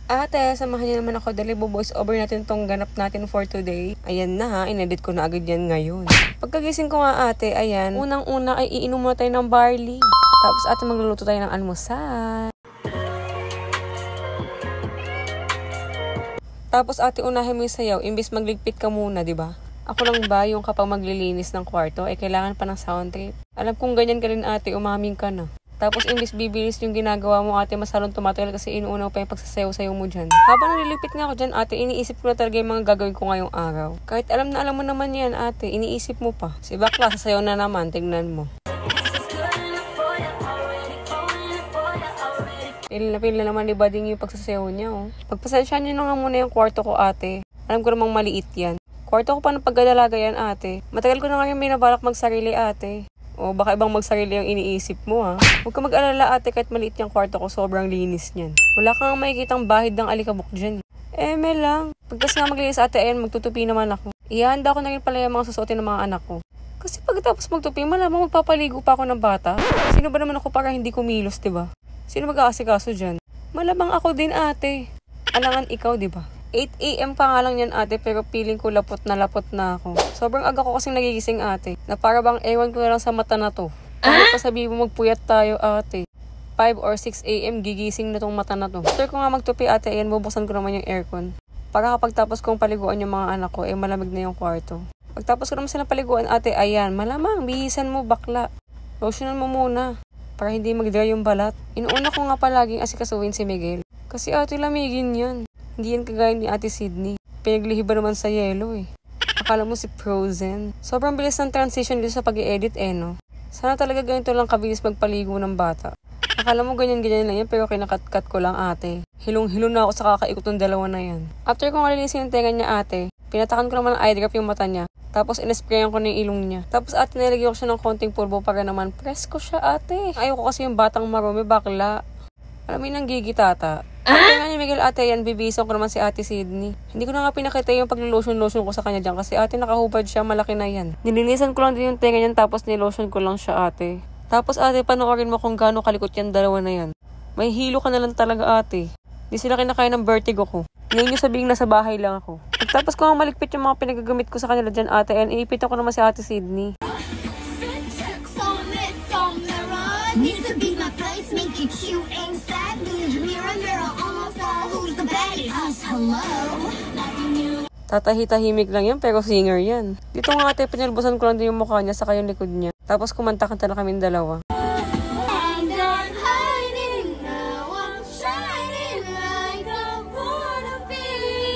Ate, samahan niyo naman ako. Dali, voice over natin tong ganap natin for today. Ayan na ha, inedit ko na agad yan ngayon. Pagkagising ko nga ate, ayan, unang-una ay iinom muna tayo ng barley. Tapos ate, magluluto tayo ng almusal. Tapos ate, unahin mo yung sayaw, imbis magligpit ka muna, di ba? Ako lang ba yung kapag maglilinis ng kwarto, ay kailangan pa ng sound trip? Alam kong ganyan ka rin ate, umaming ka na. Tapos imbis bibilis yung ginagawa mo ate, mas halong tumatagal kasi inuuna pa yung pagsasayaw-sayaw mo dyan. Habang nililipit nga ako dyan ate, iniisip ko na talaga yung mga gagawin ko ngayong araw. Kahit alam mo naman yan ate, iniisip mo pa. Si bakla, sasayaw na naman, tignan mo. Pila naman ni Bading yung pagsasayaw niya oh. Pagpasensya niyo na nga muna yung kwarto ko ate. Alam ko namang maliit yan. Kwarto ko pa ng pagdadalaga yan ate. Matagal ko na nga yung binabalak magsarili ate. O baka ibang magsarili ang iniisip mo ha. Huwag ka mag-alala ate, kahit maliit yung kwarto ko, sobrang linis niyan. Wala kang makikitang bahid ng alikabok dyan. May lang. Pagkas nga maglinis ate, ayan, magtutupi naman ako. Ihanda ko na rin pala yung mga susuotin ng mga anak ko. Kasi pagkatapos magtupi, malamang magpapaligo pa ako ng bata. Sino ba naman ako para hindi kumilos, diba? Sino mag-aasikaso dyan? Malamang ako din ate. Alangan ikaw, diba? 8 AM pa nga lang yan ate, pero feeling ko lapot na ako. Sobrang aga ko kasing nagigising ate, na para bang ewan ko na lang sa mata na to. Ano pa sabihin mo magpuyat tayo ate? 5 or 6 AM gigising na tong mata na to. After ko nga magtupi ate, ayan, bubuksan ko naman yung aircon. Para kapag tapos kong paliguan yung mga anak ko, malamig na yung kwarto. Pagtapos ko naman sila paliguan ate, ayan, malamang, bihisan mo bakla. Lotionan mo muna, para hindi mag-dry yung balat. Inuuna ko nga palaging asikasuhin si Miguel. Kasi ate, lamigin yan. Hindi yan kagaya ni Ate Sydney. Pinaglihiba naman sa yelo eh. Akala mo si Frozen. Sobrang bilis ng transition dito sa pag-i-edit no? Sana talaga ganito lang kabilis magpaligo ng bata. Akala mo ganyan-ganyan lang yan, pero kinakat-cut ko lang ate. Hilong-hilo na ako sa kakaikot ng dalawa na yan. After kong alinisin yung tenga niya ate, pinatakan ko naman ng eye drop yung mata niya. Tapos in-sprayan ko na yung ilong niya. Tapos ate, nilagyan ko siya ng konting pulbo para naman presko siya ate. Ayoko kasi yung batang marumi, bakla. Alam mo yung nanggigitata. After nga ni Miguel ate, yan, bibisong ko naman si Ate Sydney. Hindi ko na nga pinakita yung pag-lotion-lotion ko sa kanya dyan kasi ate, nakahubad siya, malaki na yan. Nilinisan ko lang din yung tenga niyan, tapos nilotion ko lang siya ate. Tapos ate, panoorin mo kung gaano kalikot yan dalawa na yan. May hilo ka na lang talaga ate. Di sila kinakaya ng vertigo ko. Ngayon yung sabihing nasa bahay lang ako. Pagtapos ko nga maligpit yung mga pinagagamit ko sa kanila dyan ate, and iipitan ko naman si Ate Sydney. Need to be my place, make you cute and sad. Mirror, almost all who's the baddest. Hello. Tatahitahimik lang yan, pero singer yan. Dito nga ate, pinalbusan ko lang din yung mukha niya sa yung likod niya. Tapos kumanta-kanta na kaming dalawa.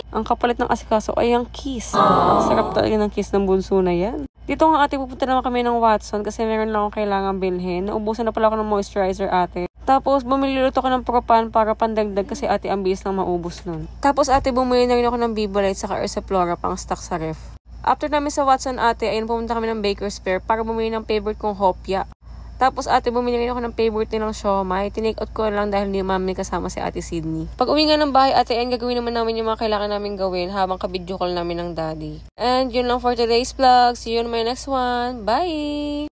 Ang kapalit ng asikaso ay ang kiss. Ang sarap talaga ng kiss ng bunso na yan. Dito nga ate, pupunta naman kami ng Watson kasi meron lang akong kailangang bilhin. Naubusan na pala ako ng moisturizer ate. Tapos bumili ulit ako ng Propan para pandagdag kasi ate, ang bilis lang maubos nun. Tapos ate, bumili na rin ako ng Bibolite saka Ursiflora pang stock sa ref. After namin sa Watson ate, ayun, pumunta kami ng Baker's Fair para bumili ng favorite kong hopya. Tapos ate, bumili rin ako ng favorite nilang siomai. Tinake out ko lang dahil hindi mami kasama si Ate Sydney. Pag uwi nga ng bahay ate, ayan, gagawin naman namin yung mga kailangan namin gawin habang ka-video call namin ng daddy. And yun lang for today's vlog. See you on my next one. Bye!